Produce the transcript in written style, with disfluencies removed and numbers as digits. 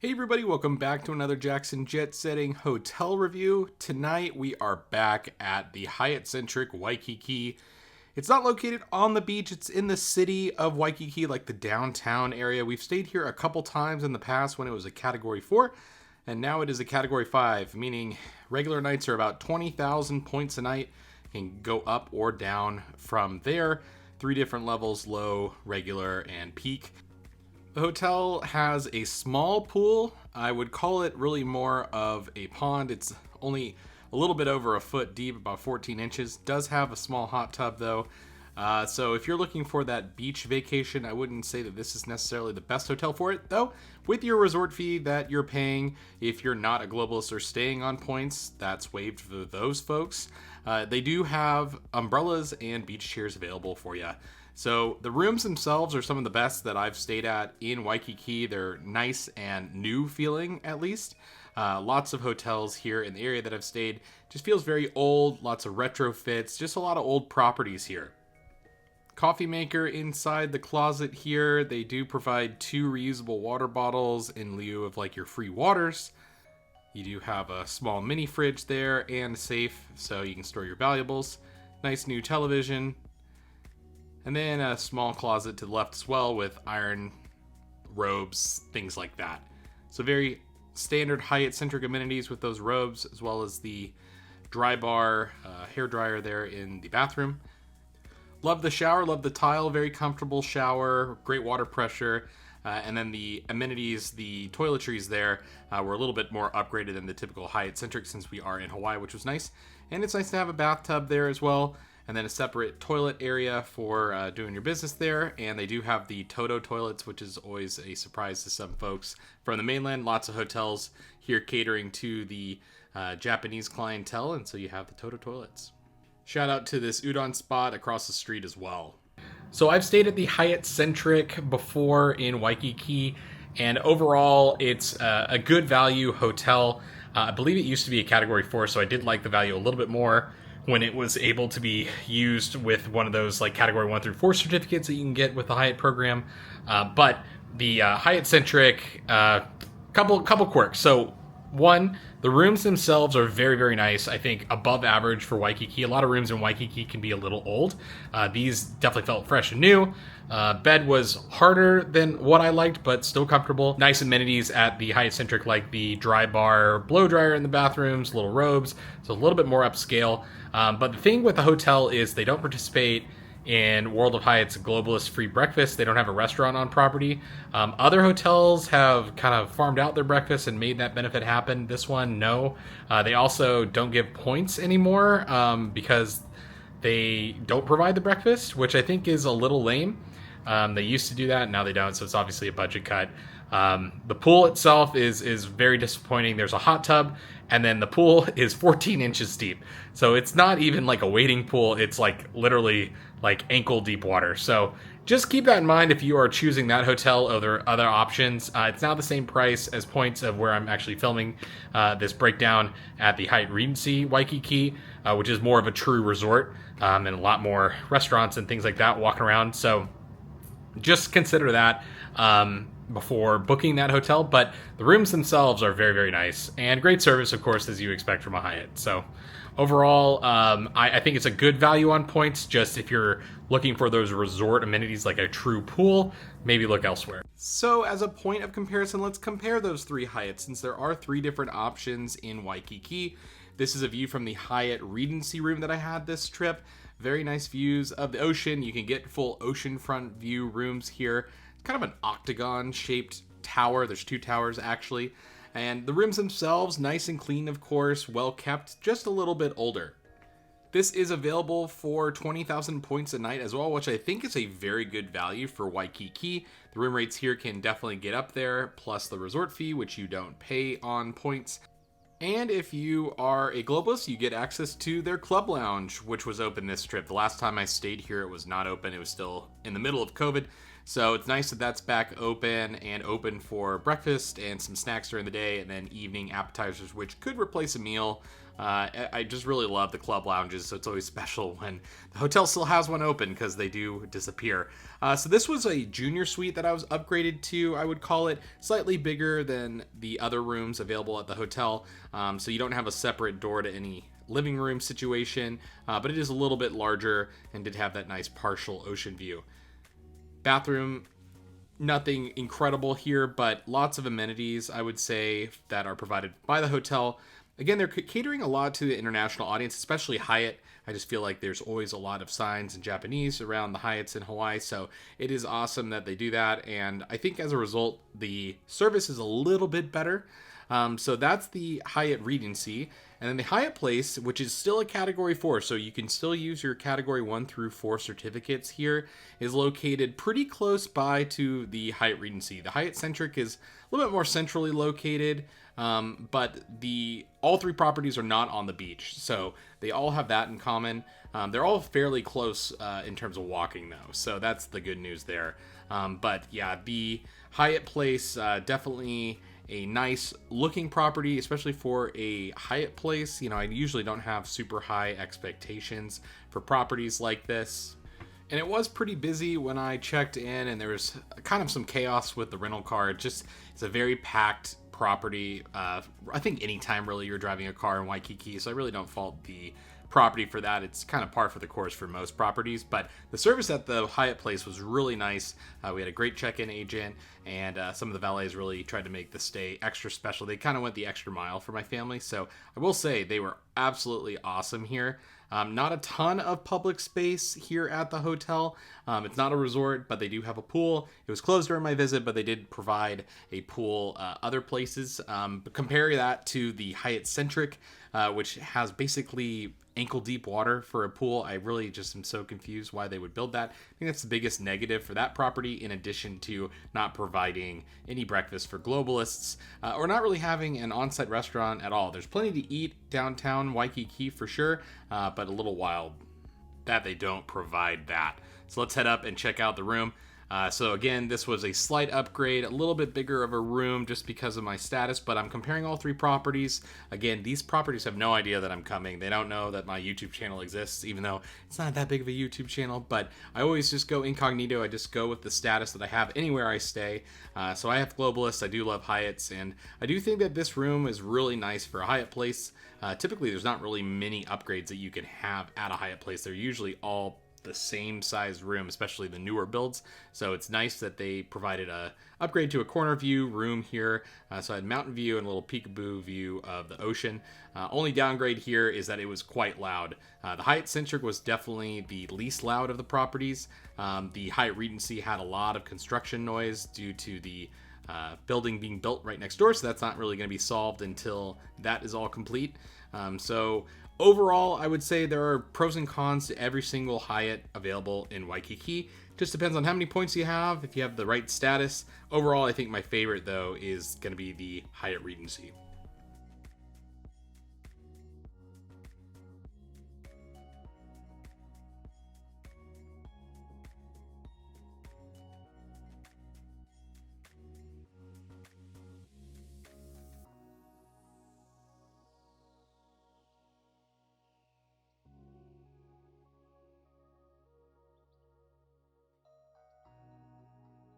Hey everybody, welcome back to another Jackson Jet Setting hotel review. Tonight we are back at the Hyatt Centric Waikiki. It's not located on the beach, it's in the city of Waikiki, like the downtown area. We've stayed here a couple times in the past when it was a Category 4, and now it is a Category 5, meaning regular nights are about 20,000 points a night, can go up or down from there. 3 different levels, low, regular, and peak. The hotel has a small pool. I would call it really more of a pond. It's only a little bit over a foot deep, about 14 inches. Does have a small hot tub though. So if you're looking for that beach vacation, I wouldn't say that this is necessarily the best hotel for it, though. With your resort fee that you're paying, if you're not a globalist or staying on points, that's waived for those folks. They do have umbrellas and beach chairs available for you. So the rooms themselves are some of the best that I've stayed at in Waikiki. They're nice and new feeling, at least. Lots of hotels here in the area that I've stayed just feels very old, lots of retrofits, just a lot of old properties here. Coffee maker inside the closet here. They do provide 2 reusable water bottles in lieu of like your free waters. You do have a small mini fridge there and a safe so you can store your valuables. Nice new television. And then a small closet to the left as well with iron, robes, things like that. So very standard Hyatt Centric amenities with those robes, as well as the dry bar, hair dryer there in the bathroom. Love the shower, love the tile, very comfortable shower, great water pressure. And then the amenities, the toiletries there were a little bit more upgraded than the typical Hyatt Centric since we are in Hawaii, which was nice. And it's nice to have a bathtub there as well. And then a separate toilet area for doing your business there. And they do have the Toto toilets, which is always a surprise to some folks from the mainland. Lots of hotels here catering to the Japanese clientele, and so you have the Toto toilets. Shout out to this udon spot across the street as well. So I've stayed at the Hyatt Centric before in Waikiki, and overall it's a good value hotel. I believe it used to be a Category 4, so I did like the value a little bit more when it was able to be used with one of those like Category 1 through 4 certificates that you can get with the Hyatt program. But the Hyatt Centric, couple quirks. So one, the rooms themselves are very, very nice. I think above average for Waikiki. A lot of rooms in Waikiki can be a little old. These definitely felt fresh and new. Bed was harder than what I liked, but still comfortable. Nice amenities at the Hyatt Centric, like the dry bar, blow dryer in the bathrooms, little robes. So a little bit more upscale. But the thing with the hotel is they don't participate in World of Hyatt's Globalist free breakfast. They don't have a restaurant on property. Other hotels have kind of farmed out their breakfast and made that benefit happen. This one, no. They also don't give points anymore because they don't provide the breakfast, which I think is a little lame. They used to do that, now they don't, so it's obviously a budget cut. The pool itself is very disappointing. There's a hot tub, and then the pool is 14 inches deep. So it's not even like a wading pool. It's like literally like ankle deep water. So just keep that in mind if you are choosing that hotel over other options. It's now the same price as points of where I'm actually filming this breakdown at the Hyatt Regency Waikiki, which is more of a true resort and a lot more restaurants and things like that walking around. So just consider that before booking that hotel, but the rooms themselves are very, very nice and great service, of course, as you expect from a Hyatt. So overall, I think it's a good value on points. Just if you're looking for those resort amenities like a true pool, maybe look elsewhere. So as a point of comparison, let's compare those 3 Hyatts, since there are 3 different options in Waikiki. This is a view from the Hyatt Regency room that I had this trip. Very nice views of the ocean. You can get full oceanfront view rooms here. Kind of an octagon shaped tower. There's 2 towers actually. And the rooms themselves, nice and clean, of course, well kept, just a little bit older. This is available for 20,000 points a night as well, which I think is a very good value for Waikiki. The room rates here can definitely get up there, plus the resort fee, which you don't pay on points. And if you are a globalist, you get access to their club lounge, which was open this trip. The last time I stayed here, it was not open. It was still in the middle of COVID. So it's nice that that's back open and open for breakfast and some snacks during the day, and then evening appetizers, which could replace a meal. I just really love the club lounges, so it's always special when the hotel still has one open because they do disappear. So this was a junior suite that I was upgraded to, I would call it, slightly bigger than the other rooms available at the hotel. So you don't have a separate door to any living room situation, but it is a little bit larger and did have that nice partial ocean view. Bathroom, nothing incredible here, but lots of amenities, I would say, that are provided by the hotel. Again, they're catering a lot to the international audience, especially Hyatt. I just feel like there's always a lot of signs in Japanese around the Hyatts in Hawaii, so it is awesome that they do that, and I think as a result, the service is a little bit better. So that's the Hyatt Regency. And then the Hyatt Place, which is still a Category 4, so you can still use your Category 1 through 4 certificates here, is located pretty close by to the Hyatt Regency. The Hyatt Centric is a little bit more centrally located, but all three properties are not on the beach, so they all have that in common. They're all fairly close in terms of walking, though, so that's the good news there. But yeah, the Hyatt Place, definitely a nice looking property, especially for a Hyatt Place. You know, I usually don't have super high expectations for properties like this. And it was pretty busy when I checked in, and there was kind of some chaos with the rental car. It's a very packed property. I think anytime really you're driving a car in Waikiki, so I really don't fault the property for that. It's kind of par for the course for most properties, but the service at the Hyatt Place was really nice. We had a great check-in agent, and some of the valets really tried to make the stay extra special. They kind of went the extra mile for my family, so I will say they were absolutely awesome here. Not a ton of public space here at the hotel. It's not a resort, but they do have a pool. It was closed during my visit, but they did provide a pool other places. But compare that to the Hyatt Centric, which has basically ankle deep water for a pool. I really just am so confused why they would build that. I think that's the biggest negative for that property, in addition to not providing any breakfast for globalists, or not really having an on-site restaurant at all. There's plenty to eat downtown Waikiki for sure, but a little wild that they don't provide that. So let's head up and check out the room. So again, this was a slight upgrade, a little bit bigger of a room just because of my status, but I'm comparing all three properties. Again, these properties have no idea that I'm coming. They don't know that my YouTube channel exists, even though it's not that big of a YouTube channel, but I always just go incognito. I just go with the status that I have anywhere I stay. So I have Globalist, I do love Hyatts, and I do think that this room is really nice for a Hyatt Place. Typically, there's not really many upgrades that you can have at a Hyatt Place. They're usually all the same size room, especially the newer builds. So it's nice that they provided a upgrade to a corner view room here. So I had mountain view and a little peekaboo view of the ocean. Only downgrade here is that it was quite loud. The Hyatt Centric was definitely the least loud of the properties. The Hyatt Regency had a lot of construction noise due to the building being built right next door, so that's not really going to be solved until that is all complete. So overall, I would say there are pros and cons to every single Hyatt available in Waikiki. Just depends on how many points you have, if you have the right status. Overall, I think my favorite, though, is going to be the Hyatt Regency.